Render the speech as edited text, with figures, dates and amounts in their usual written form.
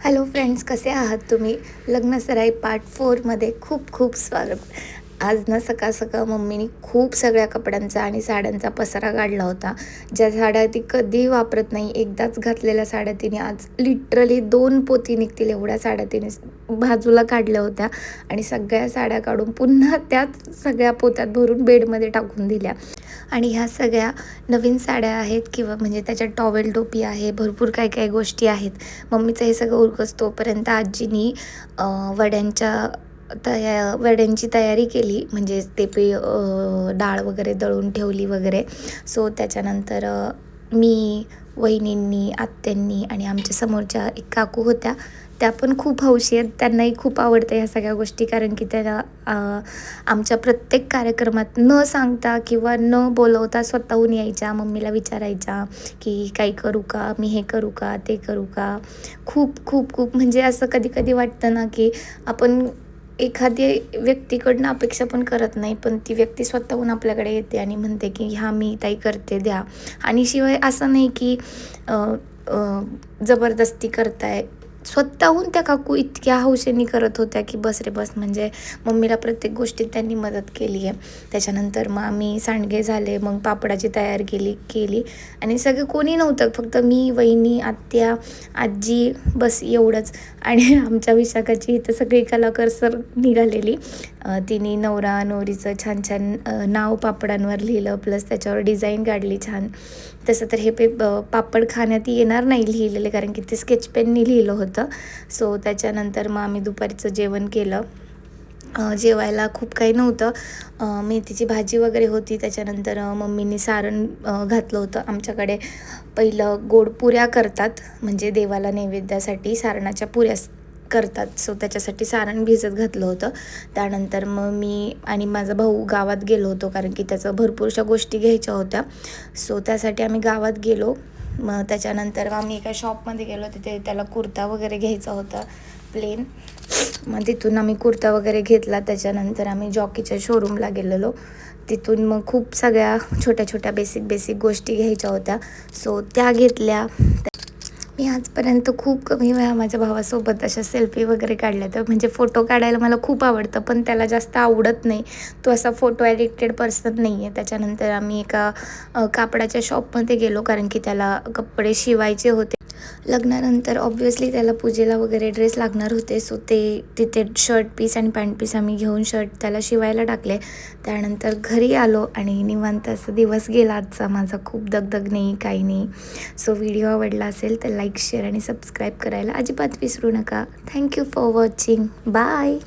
Hello friends, कसे आहात तुम्ही? लग्नसराई पार्ट 4मध्ये खूप खूप स्वागत. आज ना सकाळ सकाळ मम्मीनी खूप सगळ्या कपड्यांचा आणि साड्यांचा पसारा काढला होता. ज्या साड्या ती कधीही वापरत नाही, एकदाच घातलेल्या साड्या तिने आज लिटरली 2 पोती निघतील एवढ्या साड्या तिने बाजूला काढल्या होत्या आणि सगळ्या साड्या काढून पुन्हा त्याच सगळ्या पोत्यात भरून बेडमध्ये टाकून दिल्या. आणि ह्या सगळ्या नवीन साड्या आहेत किंवा म्हणजे त्याच्यात टॉवेल टोपी आहे, भरपूर काही काही गोष्टी आहेत. मम्मीचं हे सगळं उरकस तोपर्यंत आजीनी वड्यांच्या वड्यांची तयारी केली. म्हणजे ते डाळ वगैरे दळून ठेवली वगैरे. सो त्याच्यानंतर मी, वहिनींनी, आत्यांनी आणि आमच्या समोरच्या एक काकू होत्या, त्या पण खूप हौशी आहेत. त्यांनाही खूप आवडतं ह्या सगळ्या गोष्टी, कारण की त्या आमच्या प्रत्येक कार्यक्रमात न सांगता किंवा न बोलवता स्वतःहून यायच्या, मम्मीला विचारायच्या की काही करू का, मी हे करू का, ते करू का. खूप खूप खूप म्हणजे असं कधी कधी वाटतं ना की आपण एखाद्या व्यक्तीकडनं अपेक्षा पण करत नाही, पण ती व्यक्ती स्वतःहून आपल्याकडे येते आणि म्हणते की ह्या मी ताई करते, द्या. आणि शिवाय असं नाही की अ, अ, जबरदस्ती करताय. स्वतःहून त्या काकू इतक्या हौसेने करत होत्या की बस रे बस. म्हणजे मम्मीला प्रत्येक गोष्टीत त्यांनी मदत केली आहे. त्याच्यानंतर मग आम्ही सांडगे झाले, मग पापडाची तयारी केली आणि सगळं कोणी नव्हतं, फक्त मी, वहिनी, आत्या, आजी, बस एवढंच. आणि आमच्या विशाखाची इथं सगळी कलाकार सर निघालेली. तिने नवरा नवरीचं छान छान नाव पापडांवर लिहिलं, प्लस त्याच्यावर डिझाईन काढली छान. तसं तर हे पापड खाण्यात येणार नाही लिहिलेले, कारण की ते स्केच पेननी लिहिलं होतं. सो त्याच्यानंतर मग आम्ही दुपारचं जेवण केलं. जेवायला खूप काही नव्हतं. मेथीची भाजी वगैरे होती. त्याच्यानंतर मम्मीने सारण घातलं होतं. आमच्याकडे पहिलं गोड पुऱ्या करतात, म्हणजे देवाला नैवेद्यासाठी सारणाच्या पुऱ्या करतात. सो त्याच्यासाठी सारण भिजत घातलं होतं. त्यानंतर मग मी आणि माझा भाऊ गावात गेलो होतो, कारण की त्याचं भरपूरशा गोष्टी घ्यायच्या होत्या. सो त्यासाठी आम्ही गावात गेलो. मग त्याच्यानंतर आम्ही एका शॉपमध्ये गेलो, तिथे त्याला कुर्ता वगैरे घ्यायचा होता प्लेन. मग तिथून आम्ही कुर्ता वगैरे घेतला. त्याच्यानंतर आम्ही जॉकीच्या शोरूमला गेलेलो. तिथून मग खूप सगळ्या छोट्या छोट्या बेसिक गोष्टी घ्यायच्या होत्या. सो त्या घेतल्या. मी आजपर्यंत खूप कमी वेळा माझ्या भावासोबत अशा सेल्फी वगैरे काढल्या. तर म्हणजे फोटो काढायला मला खूप आवडतं, पण त्याला जास्त आवडत नाही. तो असा फोटो ॲडिक्टेड पर्सन नाही आहे. त्याच्यानंतर आम्ही एका कापडाच्या शॉपमध्ये गेलो, कारण की त्याला कपडे शिवायचे होते. लग्नानंतर ऑब्व्हियसली त्याला पूजेला वगैरे ड्रेस लागणार होते. सो ते तिथे शर्ट पीस आणि पॅन्ट पीस आम्ही घेऊन शर्ट त्याला शिवायला टाकले. त्यानंतर घरी आलो आणि निवांत असा दिवस गेला आजचा माझा. खूप दगदग नाही, काही नाही. सो व्हिडिओ आवडला असेल तर लाईक, शेअर आणि सबस्क्राईब करायला अजिबात विसरू नका. Thank you for watching. बाय.